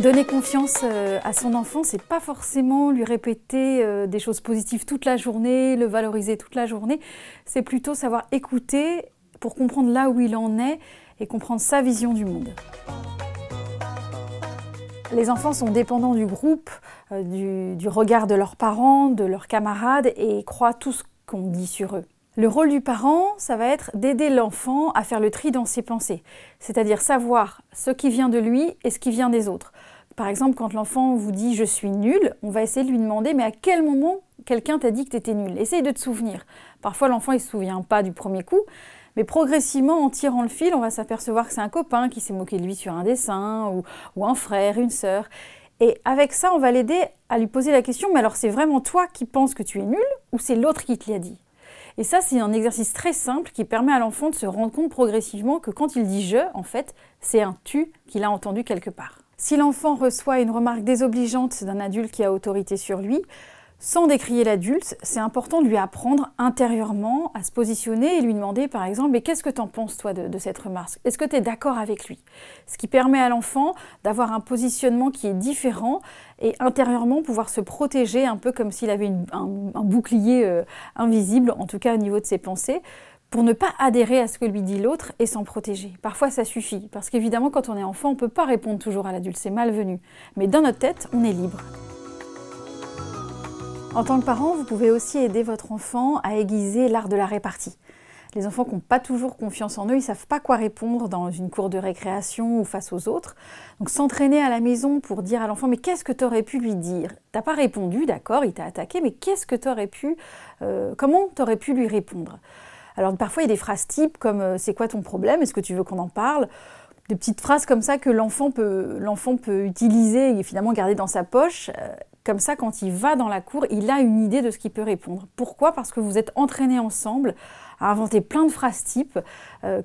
Donner confiance à son enfant, c'est pas forcément lui répéter des choses positives toute la journée, le valoriser toute la journée. C'est plutôt savoir écouter pour comprendre là où il en est et comprendre sa vision du monde. Les enfants sont dépendants du groupe, du regard de leurs parents, de leurs camarades et croient tout ce qu'on dit sur eux. Le rôle du parent, ça va être d'aider l'enfant à faire le tri dans ses pensées, c'est-à-dire savoir ce qui vient de lui et ce qui vient des autres. Par exemple, quand l'enfant vous dit « je suis nul », on va essayer de lui demander « mais à quel moment quelqu'un t'a dit que tu étais nul ?» Essaye de te souvenir. Parfois, l'enfant ne se souvient pas du premier coup, mais progressivement, en tirant le fil, on va s'apercevoir que c'est un copain qui s'est moqué de lui sur un dessin, ou un frère, une sœur. Et avec ça, on va l'aider à lui poser la question « mais alors c'est vraiment toi qui penses que tu es nul ou c'est l'autre qui te l'a dit ?» Et ça, c'est un exercice très simple qui permet à l'enfant de se rendre compte progressivement que quand il dit « je », en fait, c'est un « tu » qu'il a entendu quelque part. Si l'enfant reçoit une remarque désobligeante d'un adulte qui a autorité sur lui, sans décrier l'adulte, c'est important de lui apprendre intérieurement à se positionner et lui demander par exemple « mais qu'est-ce que tu en penses toi de cette remarque? Est-ce que tu es d'accord avec lui ?» Ce qui permet à l'enfant d'avoir un positionnement qui est différent et intérieurement pouvoir se protéger un peu comme s'il avait un bouclier invisible, en tout cas au niveau de ses pensées, pour ne pas adhérer à ce que lui dit l'autre et s'en protéger. Parfois ça suffit, parce qu'évidemment quand on est enfant, on ne peut pas répondre toujours à l'adulte, c'est malvenu. Mais dans notre tête, on est libre. En tant que parent, vous pouvez aussi aider votre enfant à aiguiser l'art de la répartie. Les enfants qui n'ont pas toujours confiance en eux, ils ne savent pas quoi répondre dans une cour de récréation ou face aux autres. Donc s'entraîner à la maison pour dire à l'enfant « mais qu'est-ce que tu aurais pu lui dire ?» Tu n'as pas répondu, d'accord, il t'a attaqué, mais qu'est-ce que tu aurais pu, comment tu aurais pu lui répondre? Alors parfois il y a des phrases types comme « c'est quoi ton problème? Est-ce que tu veux qu'on en parle ?» Des petites phrases comme ça que l'enfant peut utiliser et finalement garder dans sa poche. Comme ça, quand il va dans la cour, il a une idée de ce qu'il peut répondre. Pourquoi? Parce que vous êtes entraînés ensemble à inventer plein de phrases types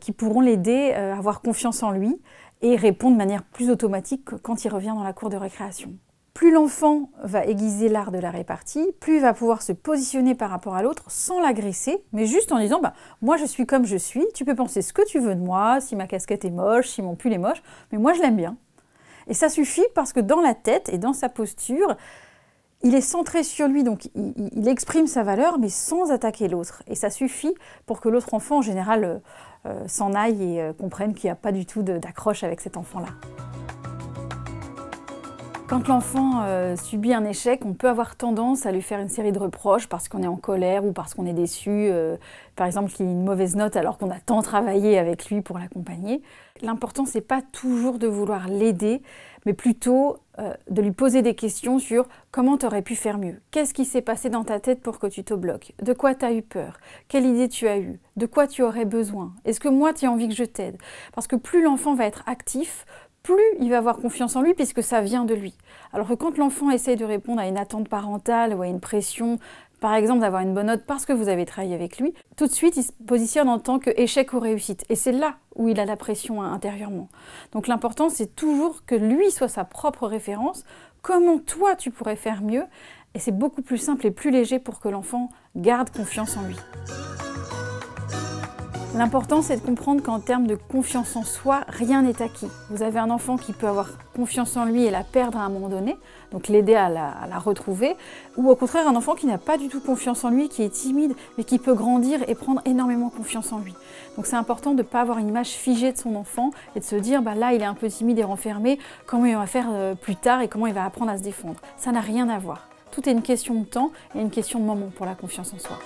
qui pourront l'aider à avoir confiance en lui et répondre de manière plus automatique quand il revient dans la cour de récréation. Plus l'enfant va aiguiser l'art de la répartie, plus il va pouvoir se positionner par rapport à l'autre sans l'agresser, mais juste en disant « moi je suis comme je suis, tu peux penser ce que tu veux de moi, si ma casquette est moche, si mon pull est moche, mais moi je l'aime bien. » Et ça suffit parce que dans la tête et dans sa posture, il est centré sur lui, donc il exprime sa valeur, mais sans attaquer l'autre. Et ça suffit pour que l'autre enfant, en général, s'en aille et comprenne qu'il n'y a pas du tout d'accroche avec cet enfant-là. Quand l'enfant subit un échec, on peut avoir tendance à lui faire une série de reproches parce qu'on est en colère ou parce qu'on est déçu. Par exemple, qu'il ait une mauvaise note alors qu'on a tant travaillé avec lui pour l'accompagner. L'important, c'est pas toujours de vouloir l'aider, mais plutôt de lui poser des questions sur comment tu aurais pu faire mieux. Qu'est-ce qui s'est passé dans ta tête pour que tu te bloques? De quoi tu as eu peur? Quelle idée tu as eue? De quoi tu aurais besoin? Est-ce que moi, tu as envie que je t'aide? Parce que plus l'enfant va être actif, plus il va avoir confiance en lui puisque ça vient de lui. Alors que quand l'enfant essaye de répondre à une attente parentale ou à une pression, par exemple d'avoir une bonne note parce que vous avez travaillé avec lui, tout de suite il se positionne en tant qu'échec ou réussite. Et c'est là où il a la pression intérieurement. Donc l'important c'est toujours que lui soit sa propre référence. Comment toi tu pourrais faire mieux? Et c'est beaucoup plus simple et plus léger pour que l'enfant garde confiance en lui. L'important, c'est de comprendre qu'en termes de confiance en soi, rien n'est acquis. Vous avez un enfant qui peut avoir confiance en lui et la perdre à un moment donné, donc l'aider à la retrouver, ou au contraire un enfant qui n'a pas du tout confiance en lui, qui est timide, mais qui peut grandir et prendre énormément confiance en lui. Donc c'est important de ne pas avoir une image figée de son enfant et de se dire là il est un peu timide et renfermé, comment il va faire plus tard et comment il va apprendre à se défendre. Ça n'a rien à voir. Tout est une question de temps et une question de moment pour la confiance en soi.